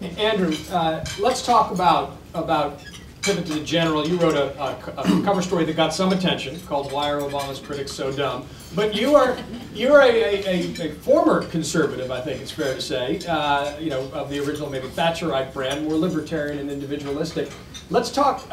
Andrew, let's talk about pivot to the general. You wrote a cover story that got some attention called "Why Are Obama's Critics So Dumb?" But you're a former conservative, I think it's fair to say. You know, of the original maybe Thatcherite brand, more libertarian and individualistic. Let's talk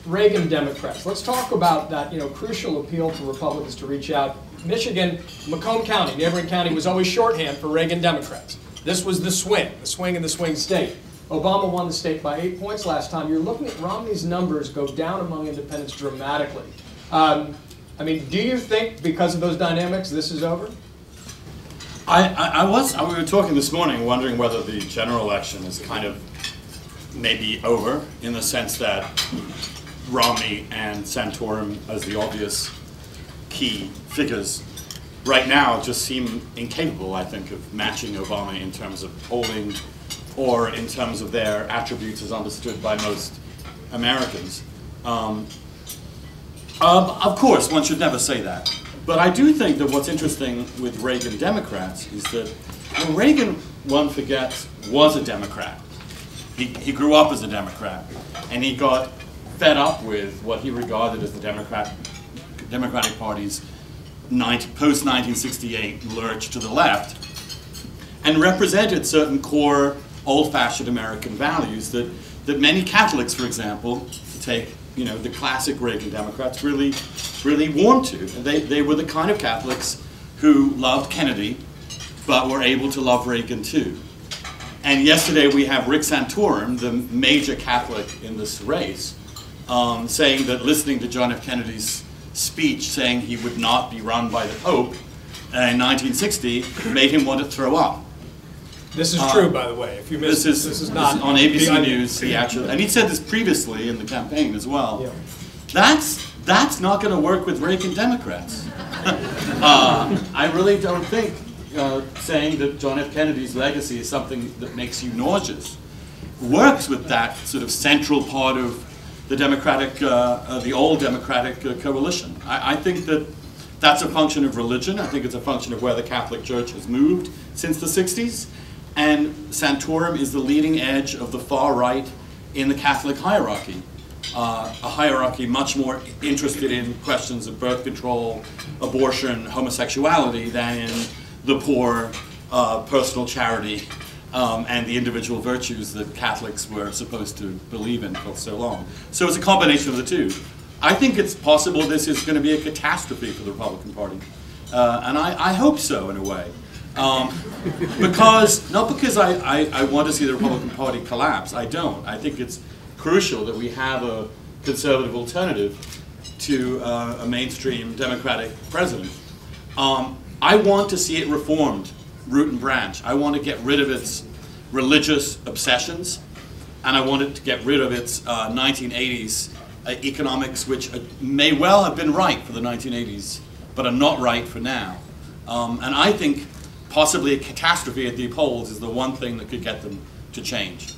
Reagan Democrats. Let's talk about that, you know, crucial appeal to Republicans to reach out. Michigan, Macomb County, neighboring county, was always shorthand for Reagan Democrats. This was the swing in the swing state. Obama won the state by 8 points last time. You're looking at Romney's numbers go down among independents dramatically. I mean, do you think because of those dynamics this is over? We were talking this morning wondering whether the general election is kind of maybe over in the sense that Romney and Santorum as the obvious key figures right now just seem incapable, I think, of matching Obama in terms of polling or in terms of their attributes as understood by most Americans. Of course, one should never say that. But I do think that what's interesting with Reagan Democrats is that Reagan, one forgets, was a Democrat. He grew up as a Democrat, and he got fed up with what he regarded as the Democratic Party's post-1968 lurch to the left, and represented certain core old-fashioned American values that many Catholics, for example, to take the classic Reagan Democrats, really warmed to. They were the kind of Catholics who loved Kennedy, but were able to love Reagan too. And yesterday we have Rick Santorum, the major Catholic in this race, saying that listening to John F. Kennedy's speech saying he would not be run by the Pope in 1960 made him want to throw up. This is true, by the way. If you missed this is not on ABC News. He actually, and he said this previously in the campaign as well. Yeah. That's not going to work with Reagan Democrats. I really don't think saying that John F. Kennedy's legacy is something that makes you nauseous works with that sort of central part of the Democratic, the old Democratic coalition. I think that that's a function of religion. I think it's a function of where the Catholic Church has moved since the 60s. And Santorum is the leading edge of the far right in the Catholic hierarchy. A hierarchy much more interested in questions of birth control, abortion, homosexuality than in the poor, personal charity, and the individual virtues that Catholics were supposed to believe in for so long. So it's a combination of the two. I think it's possible this is going to be a catastrophe for the Republican Party. And I hope so, in a way. Not because I want to see the Republican Party collapse. I don't. I think it's crucial that we have a conservative alternative to a mainstream Democratic president. I want to see it reformed, root and branch. I want to get rid of its religious obsessions, and I want it to get rid of its 1980s economics, which may well have been right for the 1980s, but are not right for now. And I think possibly a catastrophe at the polls is the one thing that could get them to change.